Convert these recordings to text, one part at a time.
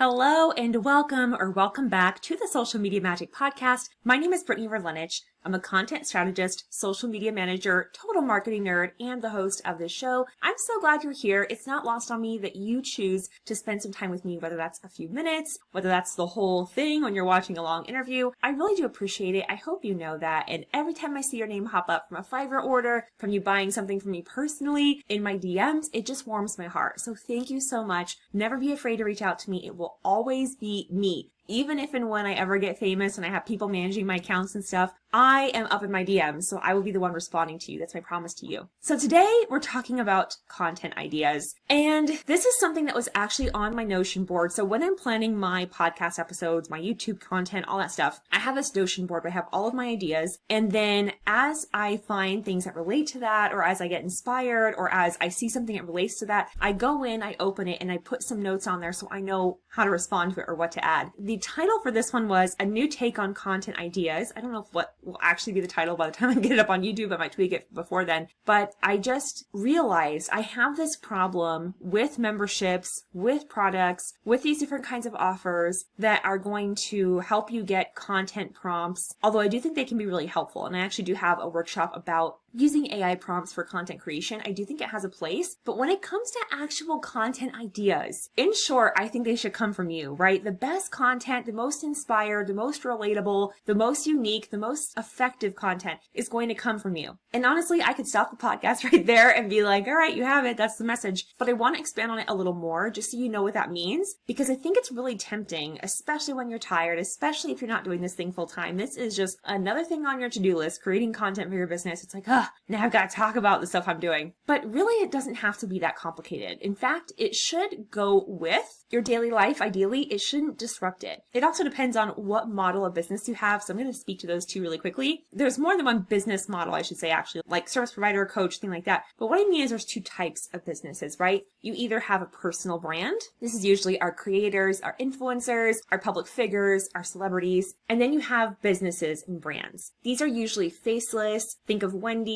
Hello and welcome back to the Social Media Magic Podcast. My name is Brittany. I'm a content strategist, social media manager, total marketing nerd, and the host of this show. I'm so glad you're here. It's not lost on me that you choose to spend some time with me, whether that's a few minutes, whether that's the whole thing when you're watching a long interview. I really do appreciate it. I hope you know that. And every time I see your name pop up from a Fiverr order, from you buying something from me personally in my DMs, it just warms my heart. So thank you so much. Never be afraid to reach out to me. It will always be me. Even if and when I ever get famous and I have people managing my accounts and stuff, I am up in my DMs, so I will be the one responding to you. That's my promise to you. So today we're talking about content ideas. And this is something that was actually on my Notion board. So when I'm planning my podcast episodes, my YouTube content, all that stuff, I have this Notion board where I have all of my ideas. And then as I find things that relate to that, or as I get inspired, or as I see something that relates to that, I go in, I open it, and I put some notes on there so I know how to respond to it or what to add. The title for this one was A New Take on Content Ideas. I don't know if what will actually be the title by the time I get it up on YouTube. I might tweak it before then. But I just realized I have this problem with memberships, with products, with these different kinds of offers that are going to help you get content prompts. Although I do think they can be really helpful. And I actually do have a workshop about using AI prompts for content creation. I do think it has a place, but when it comes to actual content ideas, in short, I think they should come from you, right? The best content, the most inspired, the most relatable, the most unique, the most effective content is going to come from you. And honestly, I could stop the podcast right there and be like, all right, you have it. That's the message. But I want to expand on it a little more just so you know what that means, because I think it's really tempting, especially when you're tired, especially if you're not doing this thing full time. This is just another thing on your to-do list, creating content for your business. It's like, now I've got to talk about the stuff I'm doing. But really, it doesn't have to be that complicated. In fact, it should go with your daily life. Ideally, it shouldn't disrupt it. It also depends on what model of business you have. So I'm going to speak to those two really quickly. There's more than one business model, I should say, actually, like service provider, coach, thing like that. But what I mean is there's two types of businesses, right? You either have a personal brand. This is usually our creators, our influencers, our public figures, our celebrities. And then you have businesses and brands. These are usually faceless. Think of Wendy's.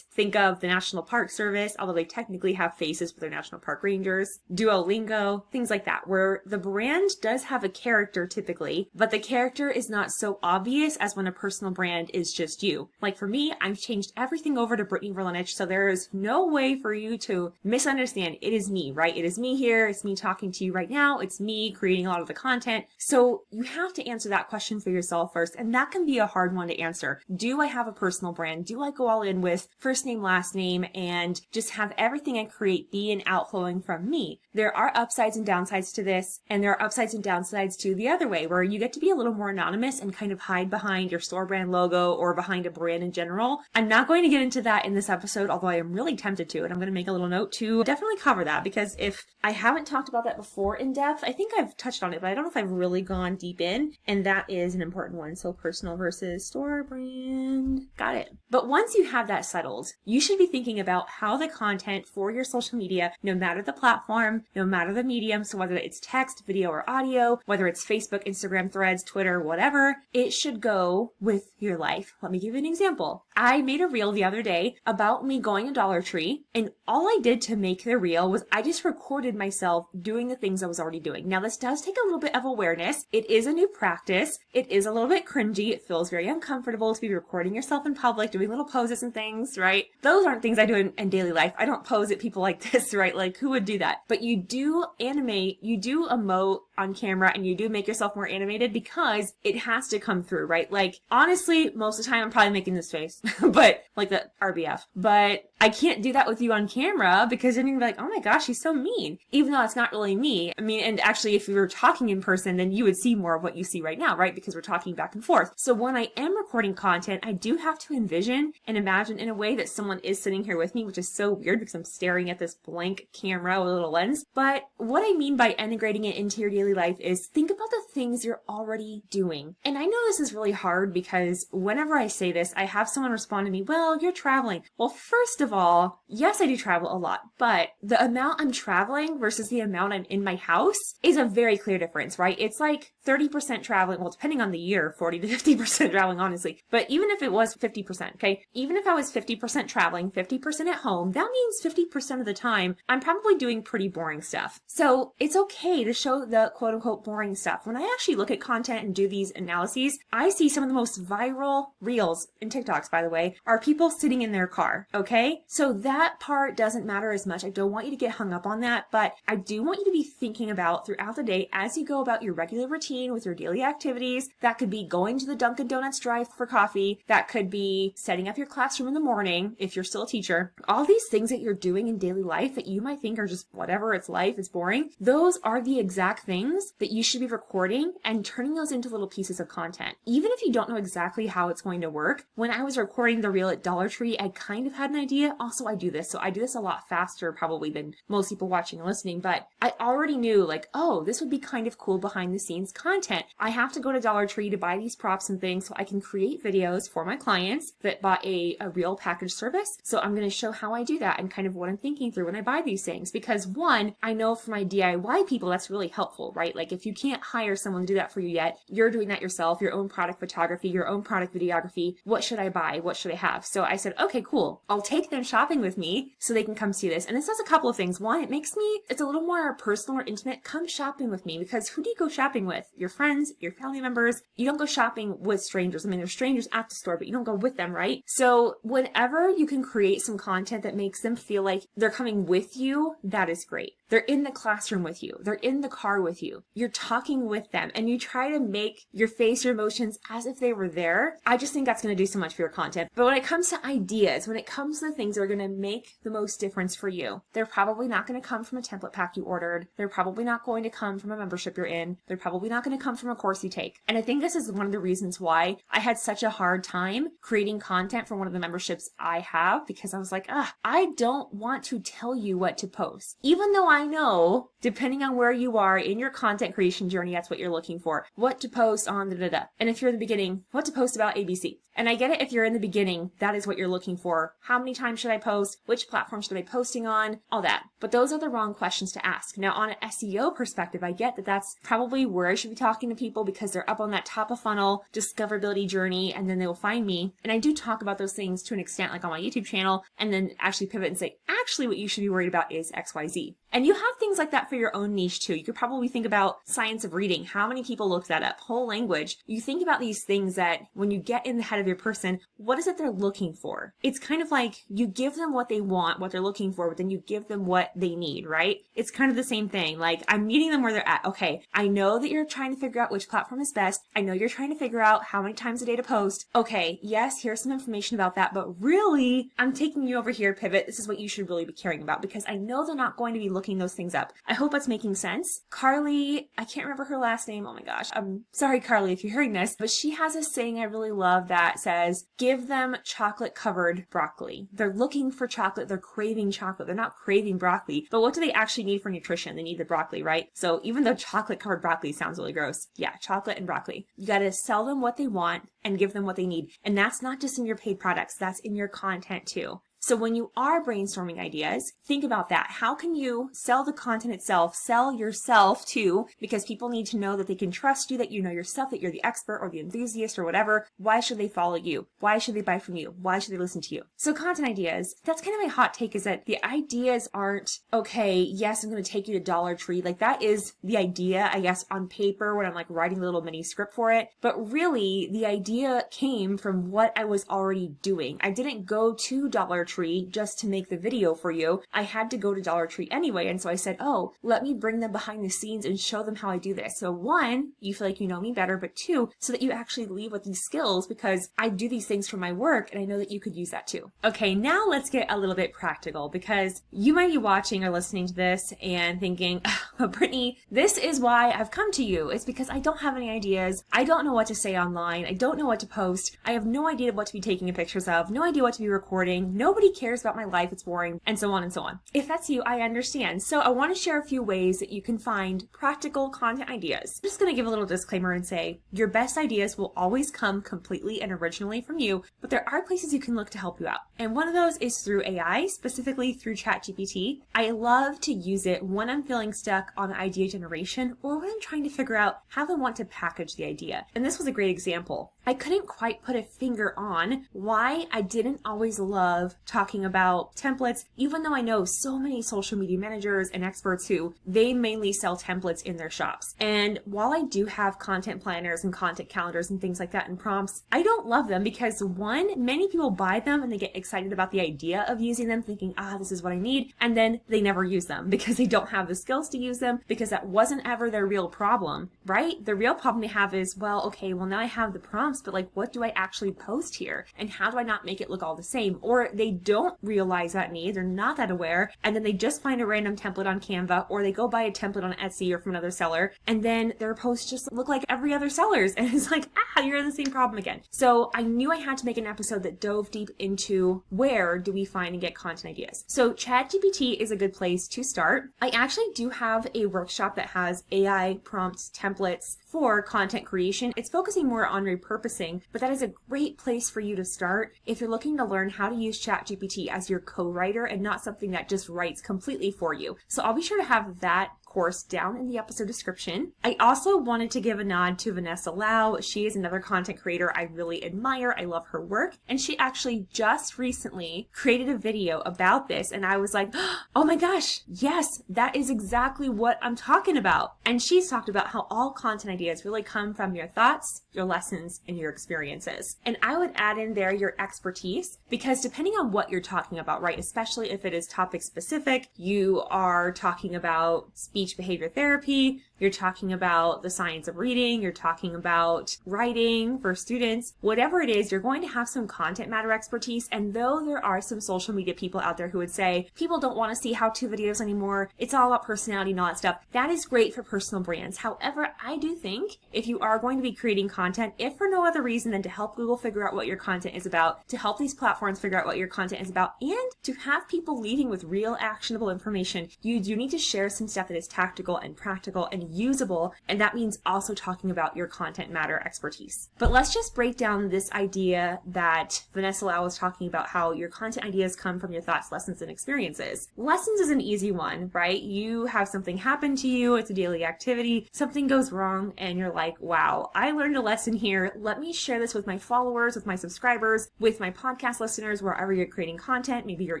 Think of the National Park Service, although they technically have faces for their national park rangers, Duolingo, things like that, where the brand does have a character typically, but the character is not so obvious as when a personal brand is just you. Like for me, I've changed everything over to Brittany, so there is no way for you to misunderstand. It is me, right? It is me here. It's me talking to you right now. It's me creating a lot of the content. So you have to answer that question for yourself first, and that can be a hard one to answer. Do I have a personal brand? Do I go all in with first name, last name, and just have everything I create be an outflowing from me? There are upsides and downsides to this, and there are upsides and downsides to the other way, where you get to be a little more anonymous and kind of hide behind your store brand logo or behind a brand in general. I'm not going to get into that in this episode, although I am really tempted to, and I'm going to make a little note to definitely cover that, because if I haven't talked about that before in depth, I think I've touched on it, but I don't know if I've really gone deep in, and that is an important one. So personal versus store brand. Got it. But once you have that settled, you should be thinking about how the content for your social media, no matter the platform, no matter the medium, so whether it's text, video, or audio, whether it's Facebook, Instagram, Threads, Twitter, whatever, it should go with your life. Let me give you an example. I made a reel the other day about me going to Dollar Tree, and all I did to make the reel was I just recorded myself doing the things I was already doing. Now, this does take a little bit of awareness. It is a new practice. It is a little bit cringy. It feels very uncomfortable to be recording yourself in public, doing little poses and things, right? Those aren't things I do in daily life. I don't pose at people like this, right? Like, who would do that? But you do animate, you do emote on camera, and you do make yourself more animated because it has to come through, right? Like, honestly, most of the time I'm probably making this face, but like the RBF, but I can't do that with you on camera because then you're gonna be like, oh my gosh, she's so mean, even though it's not really me. I mean, and actually if we were talking in person, then you would see more of what you see right now, right? Because we're talking back and forth. So when I am recording content, I do have to envision and imagine in a way that someone is sitting here with me, which is so weird because I'm staring at this blank camera with a little lens. But what I mean by integrating it into your daily life is think about the things you're already doing. And I know this is really hard because whenever I say this, I have someone respond to me, well, you're traveling. Well, first of all, yes, I do travel a lot, but the amount I'm traveling versus the amount I'm in my house is a very clear difference, right? It's like 30% traveling, well, depending on the year, 40 to 50% traveling, honestly. But even if it was 50%, okay, even if I was 50% traveling, 50% at home, that means 50% of the time, I'm probably doing pretty boring stuff. So it's okay to show the quote unquote boring stuff. When I actually look at content and do these analyses, I see some of the most viral reels and TikToks, by the way, are people sitting in their car, okay? So that part doesn't matter as much. I don't want you to get hung up on that, but I do want you to be thinking about throughout the day as you go about your regular routine with your daily activities. That could be going to the Dunkin' Donuts drive for coffee. That could be setting up your classroom in the morning if you're still a teacher. All these things that you're doing in daily life that you might think are just whatever, it's life, it's boring. Those are the exact things that you should be recording and turning those into little pieces of content. Even if you don't know exactly how it's going to work, when I was recording the reel at Dollar Tree, I kind of had an idea. Also, I do this. So I do this a lot faster probably than most people watching and listening, but I already knew like, oh, this would be kind of cool behind the scenes content. I have to go to Dollar Tree to buy these props and things so I can create videos for my clients that bought a real package service. So I'm going to show how I do that and kind of what I'm thinking through when I buy these things. Because one, I know for my DIY people, that's really helpful, right? Like if you can't hire someone to do that for you yet, you're doing that yourself, your own product photography, your own product videography. What should I buy? What should I have? So I said, okay, cool. I'll take them shopping with me so they can come see this. And this does a couple of things. One, it's a little more personal or intimate. Come shopping with me, because who do you go shopping with? Your friends, your family members. You don't go shopping with strangers. I mean, there's strangers at the store, but you don't go with them, right? So whenever you can create some content that makes them feel like they're coming with you, that is great. They're in the classroom with you. They're in the car with you. You're talking with them and you try to make your face, your emotions as if they were there. I just think that's going to do so much for your content. But when it comes to ideas, when it comes to the things that are going to make the most difference for you, they're probably not going to come from a template pack you ordered. They're probably not going to come from a membership you're in. They're probably not going to come from a course you take. And I think this is one of the reasons why I had such a hard time creating content for one of the memberships I have, because I was like, I don't want to tell you what to post. Even though I know, depending on where you are in your content creation journey, that's what you're looking for. What to post on da-da-da. And if you're in the beginning, what to post about ABC. And I get it if you're in the beginning, that is what you're looking for. How many times should I post? Which platform should I be posting on? All that. But those are the wrong questions to ask. Now, on an SEO perspective, I get that that's probably where I should be talking to people because they're up on that top of funnel discoverability journey and then they will find me. And I do talk about those things to an extent, like on my YouTube channel, and then actually pivot and say, actually, what you should be worried about is XYZ. And you have things like that for your own niche too. You could probably think about science of reading. How many people look that up? Whole language. You think about these things that when you get in the head of your person, what is it they're looking for? It's kind of like you give them what they want, what they're looking for, but then you give them what they need, right? It's kind of the same thing. Like I'm meeting them where they're at. Okay, I know that you're trying to figure out which platform is best. I know you're trying to figure out how many times a day to post. Okay, yes, here's some information about that, but really, I'm taking you over here, pivot. This is what you should really be caring about because I know they're not going to be looking those things up. I hope that's making sense. Carly, I can't remember her last name. Oh my gosh. I'm sorry, Carly, if you're hearing this, but she has a saying I really love that says, give them chocolate covered broccoli. They're looking for chocolate. They're craving chocolate. They're not craving broccoli, but what do they actually need for nutrition? They need the broccoli, right? So even though chocolate covered broccoli sounds really gross, yeah, chocolate and broccoli. You got to sell them what they want and give them what they need. And that's not just in your paid products. That's in your content too. So when you are brainstorming ideas, think about that. How can you sell the content itself, sell yourself too, because people need to know that they can trust you, that you know yourself, that you're the expert or the enthusiast or whatever. Why should they follow you? Why should they buy from you? Why should they listen to you? So content ideas, that's kind of my hot take, is that the ideas aren't, okay, yes, I'm going to take you to Dollar Tree. Like that is the idea, I guess, on paper when I'm like writing a little mini script for it. But really the idea came from what I was already doing. I didn't go to Dollar Tree just to make the video for you. I had to go to Dollar Tree anyway. And so I said, oh, let me bring them behind the scenes and show them how I do this. So one, you feel like you know me better, but two, so that you actually leave with these skills because I do these things for my work and I know that you could use that too. Okay, now let's get a little bit practical because you might be watching or listening to this and thinking, oh, Brittany, this is why I've come to you. It's because I don't have any ideas. I don't know what to say online. I don't know what to post. I have no idea what to be taking pictures of, no idea what to be recording. Nobody nobody cares about my life, it's boring, and so on and so on. If that's you, I understand. So I want to share a few ways that you can find practical content ideas. I'm just going to give a little disclaimer and say your best ideas will always come completely and originally from you, but there are places you can look to help you out. And one of those is through AI, specifically through ChatGPT. I love to use it when I'm feeling stuck on idea generation or when I'm trying to figure out how I want to package the idea. And this was a great example. I couldn't quite put a finger on why I didn't always love talking about templates, even though I know so many social media managers and experts who they mainly sell templates in their shops. And while I do have content planners and content calendars and things like that and prompts, I don't love them because one, many people buy them and they get excited about the idea of using them thinking, this is what I need. And then they never use them because they don't have the skills to use them because that wasn't ever their real problem, right? The real problem they have is, now I have the prompts, but like, what do I actually post here? And how do I not make it look all the same? Or they don't realize that need, they're not that aware, and then they just find a random template on Canva, or they go buy a template on Etsy or from another seller, and then their posts just look like every other seller's, and it's like, you're in the same problem again. So I knew I had to make an episode that dove deep into where do we find and get content ideas. So ChatGPT is a good place to start. I actually do have a workshop that has AI prompts templates for content creation. It's focusing more on repurposing, but that is a great place for you to start if you're looking to learn how to use ChatGPT as your co-writer and not something that just writes completely for you. So I'll be sure to have that course down in the episode description. I also wanted to give a nod to Vanessa Lau. She is another content creator I really admire. I love her work. And she actually just recently created a video about this. And I was like, oh my gosh, yes, that is exactly what I'm talking about. And she's talked about how all content ideas really come from your thoughts, your lessons, and your experiences. And I would add in there your expertise, because depending on what you're talking about, right, especially if it is topic specific, you are talking about speech behavior therapy, you're talking about the science of reading, you're talking about writing for students, whatever it is, you're going to have some content matter expertise. And though there are some social media people out there who would say, people don't want to see how-to videos anymore, it's all about personality and all that stuff, that is great for personal brands. However, I do think if you are going to be creating content, if for no other reason than to help Google figure out what your content is about, to help these platforms figure out what your content is about, and to have people leaving with real actionable information, you do need to share some stuff that is tactical and practical and usable, and that means also talking about your content matter expertise. But let's just break down this idea that Vanessa Lau was talking about, how your content ideas come from your thoughts, lessons, and experiences. Lessons is an easy one, right? You have something happen to you, it's a daily activity, something goes wrong, and you're like, wow, I learned a lesson here. Let me share this with my followers, with my subscribers, with my podcast listeners, wherever you're creating content, maybe your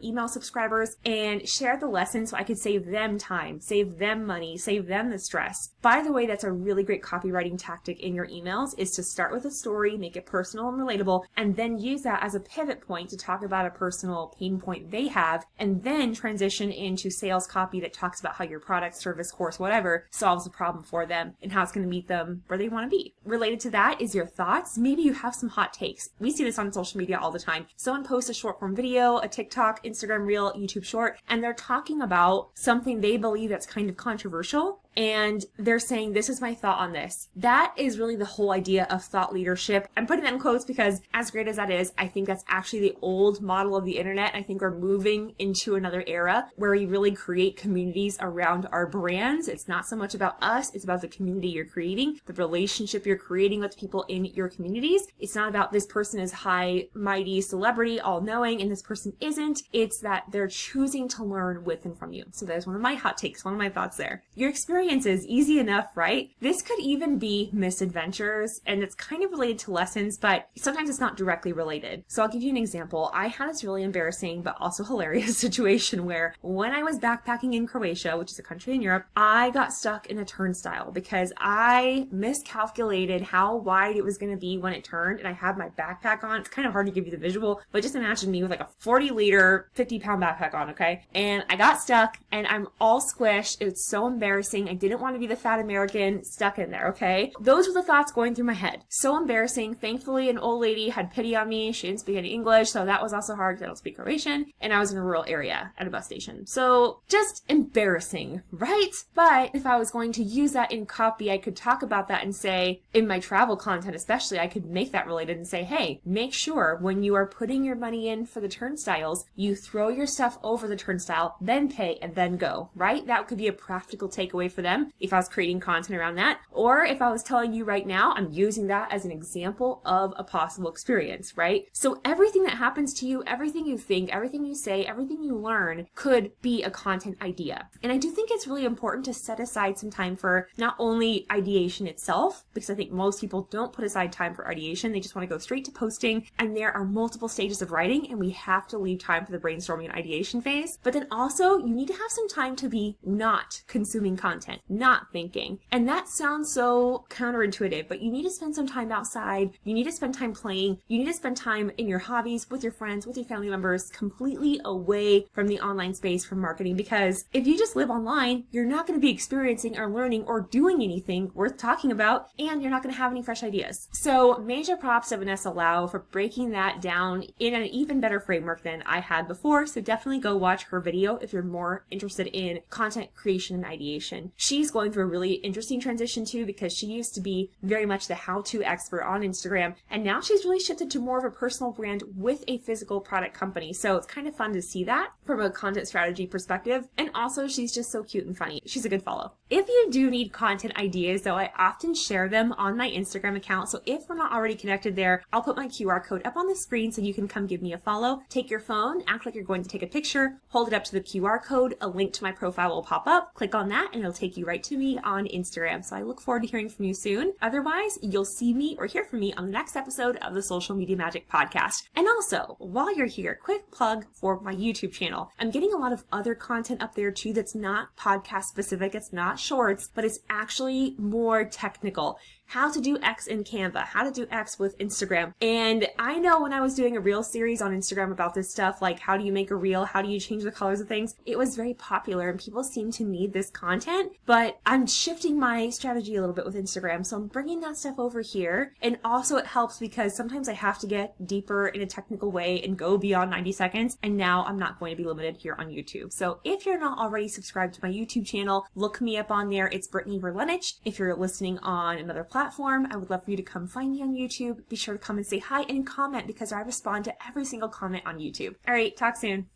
email subscribers, and share the lesson so I could save them time, save them money, save them the stress. By the way, that's a really great copywriting tactic in your emails, is to start with a story, make it personal and relatable, and then use that as a pivot point to talk about a personal pain point they have, and then transition into sales copy that talks about how your product, service, course, whatever, solves a problem for them and how it's going to meet them where they want to be. Related to that is your thoughts. Maybe you have some hot takes. We see this on social media all the time. Someone posts a short form video, a TikTok, Instagram Reel, YouTube short, and they're talking about something they believe that's kind of controversial, and they're saying, this is my thought on this. That is really the whole idea of thought leadership. I'm putting that in quotes because as great as that is, I think that's actually the old model of the internet. I think we're moving into another era where we really create communities around our brands. It's not so much about us, it's about the community you're creating, the relationship you're creating with people in your communities. It's not about this person is high, mighty, celebrity, all-knowing, and this person isn't. It's that they're choosing to learn with and from you. So there's one of my hot takes, one of my thoughts there. Your experiences, easy enough, right? This could even be misadventures, and it's kind of related to lessons, but sometimes it's not directly related. So I'll give you an example. I had this really embarrassing but also hilarious situation where when I was backpacking in Croatia, which is a country in Europe, I got stuck in a turnstile because I miscalculated how wide it was going to be when it turned, and I had my backpack on. It's kind of hard to give you the visual, but just imagine me with like a 40-liter, 50-pound backpack on, okay? And I got stuck, and I'm all squished. It's so embarrassing. I didn't want to be the fat American stuck in there, okay? Those were the thoughts going through my head. So embarrassing. Thankfully, an old lady had pity on me. She didn't speak any English, so that was also hard because I don't speak Croatian, and I was in a rural area at a bus station. So just embarrassing, right? But if I was going to use that in copy, I could talk about that and say, in my travel content especially, I could make that related and say, hey, make sure when you are putting your money in for the turnstiles, you throw your stuff over the turnstile, then pay, and then go, right? That could be a practical takeaway for them if I was creating content around that. Or if I was telling you right now, I'm using that as an example of a possible experience, right? So everything that happens to you, everything you think, everything you say, everything you learn could be a content idea. And I do think it's really important to set aside some time for not only ideation itself, because I think most people don't put aside time for ideation. They just want to go straight to posting, and there are multiple stages of writing, and we have to leave time for the brainstorming and ideation phase. But then also, you need to have some time to be not consuming content, not thinking. And that sounds so counterintuitive, but you need to spend some time outside. You need to spend time playing. You need to spend time in your hobbies, with your friends, with your family members, completely away from the online space for marketing. Because if you just live online, you're not going to be experiencing or learning or doing anything worth talking about, and you're not going to have any fresh ideas. So major props to Vanessa Lau for breaking that down in an even better framework than I had before. So definitely go watch her video if you're more interested in content creation and ideation. She's going through a really interesting transition too, because she used to be very much the how-to expert on Instagram, and now she's really shifted to more of a personal brand with a physical product company. So it's kind of fun to see that from a content strategy perspective. And also, she's just so cute and funny. She's a good follow. If you do need content ideas, though, I often share them on my Instagram account. So if we're not already connected there, I'll put my QR code up on the screen so you can come give me a follow. Take your phone, act like you're going to take a picture, hold it up to the QR code, a link to my profile will pop up, click on that, and it'll take you right to me on Instagram. So I look forward to hearing from you soon. Otherwise, you'll see me or hear from me on the next episode of the Social Media Magic Podcast. And also, while you're here, quick plug for my YouTube channel. I'm getting a lot of other content up there too that's not podcast specific, it's not shorts, but it's actually more technical. How to do X in Canva, how to do X with Instagram. And I know when I was doing a reel series on Instagram about this stuff, like how do you make a reel, how do you change the colors of things, it was very popular and people seem to need this content, but I'm shifting my strategy a little bit with Instagram. So I'm bringing that stuff over here. And also it helps because sometimes I have to get deeper in a technical way and go beyond 90 seconds. And now I'm not going to be limited here on YouTube. So if you're not already subscribed to my YouTube channel, look me up on there. It's Brittany Verlenich. If you're listening on another platform, I would love for you to come find me on YouTube. Be sure to come and say hi and comment because I respond to every single comment on YouTube. All right, talk soon.